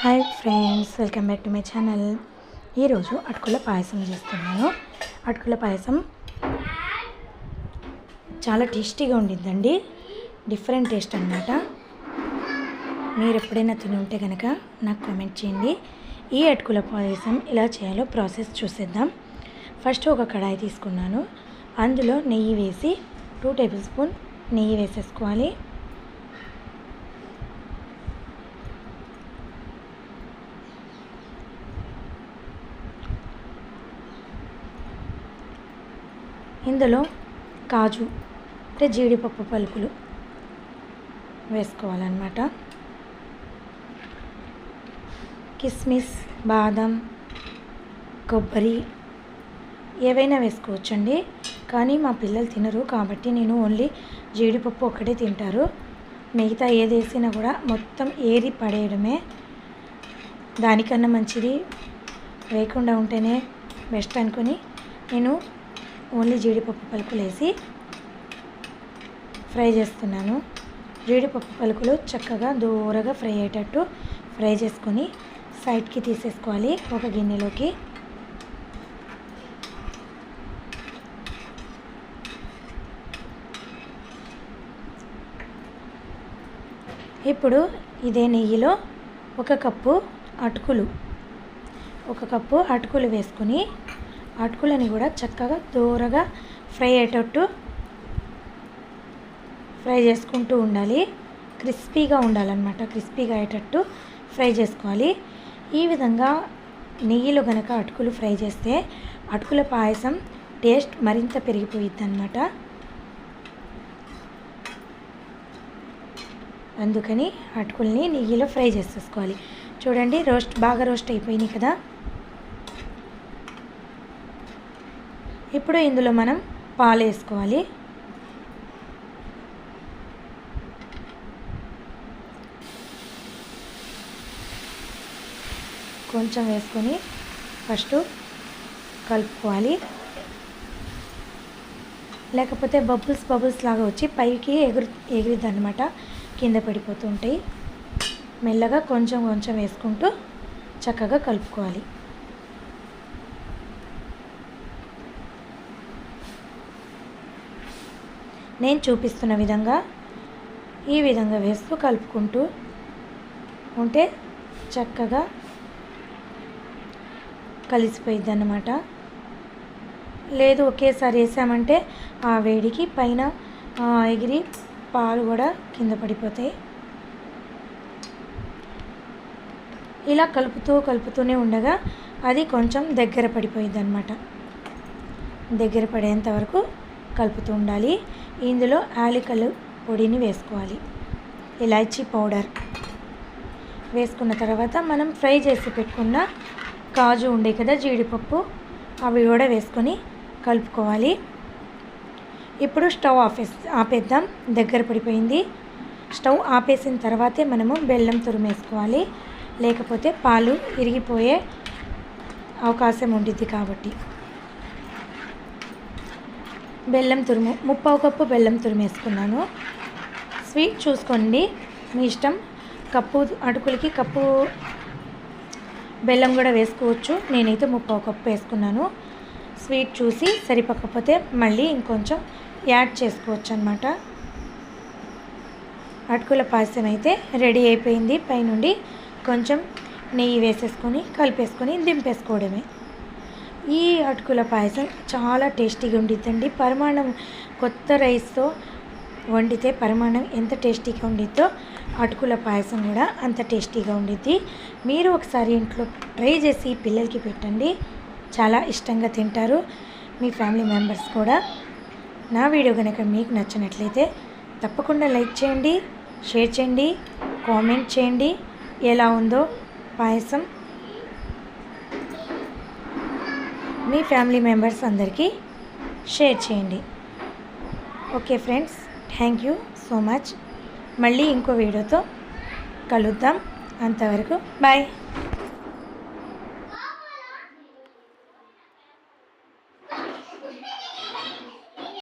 Hi friends, welcome back to my channel. ఈరోజు అటుకుల పాయసం చేస్తున్నాను. అటుకుల పాయసం చాలా టేస్టీగా ఉండిద్దండి. డిఫరెంట్ టేస్ట్ అన్నమాట. మీరు ఎప్పుడైనా తిని ఉంటే కనుక నాకు కామెంట్ చేయండి. ఈ అటుకుల పాయసం ఎలా చేయాలో ప్రాసెస్ చూసేద్దాం. ఫస్ట్ ఒక కడాయి తీసుకున్నాను. అందులో నెయ్యి వేసి 2 టేబుల్ స్పూన్ నెయ్యి వేసేసుకోవాలి. ఇందులో కాజు అంటే జీడిపప్పు పలుకులు వేసుకోవాలన్నమాట. కిస్మిస్, బాదం, కొబ్బరి ఏవైనా వేసుకోవచ్చండి. కానీ మా పిల్లలు తినరు కాబట్టి నేను ఓన్లీ జీడిపప్పు ఒక్కటే తింటారు. మిగతా ఏది వేసినా కూడా మొత్తం ఏరి పడేయడమే. దానికన్నా మంచిది వేయకుండా ఉంటేనే బెస్ట్ అనుకొని నేను ఓన్లీ జీడిపప్పు పలుకులు వేసి ఫ్రై చేస్తున్నాను. జీడిపప్పు పలుకులు చక్కగా దూరగా ఫ్రై అయ్యేటట్టు ఫ్రై చేసుకొని సైడ్కి తీసేసుకోవాలి ఒక గిన్నెలోకి. ఇప్పుడు ఇదే నెయ్యిలో ఒక కప్పు అటుకులు వేసుకొని అటుకులని కూడా చక్కగా దూరగా ఫ్రై అయ్యేటట్టు ఫ్రై చేసుకుంటూ ఉండాలి. క్రిస్పీగా ఉండాలన్నమాట. క్రిస్పీగా అయ్యేటట్టు ఫ్రై చేసుకోవాలి. ఈ విధంగా నెయ్యిలో గనక అటుకులు ఫ్రై చేస్తే అటుకుల పాయసం టేస్ట్ మరింత పెరిగిపోయిద్ది అన్నమాట. అందుకని అటుకుల్ని నెయ్యిలో ఫ్రై చేసేసుకోవాలి. చూడండి, బాగా రోస్ట్ అయిపోయినాయి కదా. ఇప్పుడు ఇందులో మనం పాలు వేసుకోవాలి. కొంచెం వేసుకొని ఫస్ట్ కలుపుకోవాలి. లేకపోతే బబుల్స్ లాగా వచ్చి పైకి ఎగిరిద్ది అన్నమాట. కింద పడిపోతూ ఉంటాయి. మెల్లగా కొంచెం వేసుకుంటూ చక్కగా కలుపుకోవాలి. నేను చూపిస్తున్న విధంగా ఈ విధంగా వేస్తూ కలుపుకుంటూ ఉంటే చక్కగా కలిసిపోయిద్ది అన్నమాట. లేదు ఒకేసారి వేసామంటే ఆ వేడికి పైన ఎగిరి పాలు కూడా కింద పడిపోతాయి. ఇలా కలుపుతూనే ఉండగా అది కొంచెం దగ్గర పడిపోయిద్ది అన్నమాట. దగ్గర పడేంత వరకు కలుపుతూ ఉండాలి. ఇందులో యాలకుల పొడిని వేసుకోవాలి. ఇలాచీ పౌడర్ వేసుకున్న తర్వాత మనం ఫ్రై చేసి పెట్టుకున్న కాజు ఉండే కదా, జీడిపప్పు, అవి కూడా వేసుకొని కలుపుకోవాలి. ఇప్పుడు స్టవ్ ఆపేద్దాం. దగ్గర పడిపోయింది. స్టవ్ ఆపేసిన తర్వాతే మనము బెల్లం తురుమేసుకోవాలి. లేకపోతే పాలు విరిగిపోయే అవకాశం ఉంటుంది కాబట్టి బెల్లం తురుము 3/4 కప్పు బెల్లం తురుము వేసుకున్నాను. స్వీట్ చూసుకోండి, మీ ఇష్టం. అటుకులకి కప్పు బెల్లం కూడా వేసుకోవచ్చు. నేనైతే 3/4 కప్పు వేసుకున్నాను. స్వీట్ చూసి సరిపోకపోతే మళ్ళీ ఇంకొంచెం యాడ్ చేసుకోవచ్చు అన్నమాట. అటుకుల పాయసం అయితే రెడీ అయిపోయింది. పైనుండి కొంచెం నెయ్యి వేసేసుకొని కలిపేసుకొని దింపేసుకోవడమే. ఈ అటుకుల పాయసం చాలా టేస్టీగా ఉండిద్దండి. పరిమాణం కొత్త రైస్తో వండితే పరిమాణం ఎంత టేస్టీగా ఉండిద్దో అటుకుల పాయసం కూడా అంత టేస్టీగా ఉండిద్ది. మీరు ఒకసారి ఇంట్లో ట్రై చేసి పిల్లలకి పెట్టండి. చాలా ఇష్టంగా తింటారు మీ ఫ్యామిలీ మెంబర్స్ కూడా. నా వీడియో కనుక మీకు నచ్చినట్లయితే తప్పకుండా లైక్ చేయండి, షేర్ చేయండి, కామెంట్ చేయండి. ఎలా ఉందో పాయసం మీ ఫ్యామిలీ మెంబర్స్ అందరికీ షేర్ చేయండి. Okay friends, thank you so much. మళ్ళీ ఇంకో వీడియోతో కలుద్దాం. అంతవరకు బాయ్.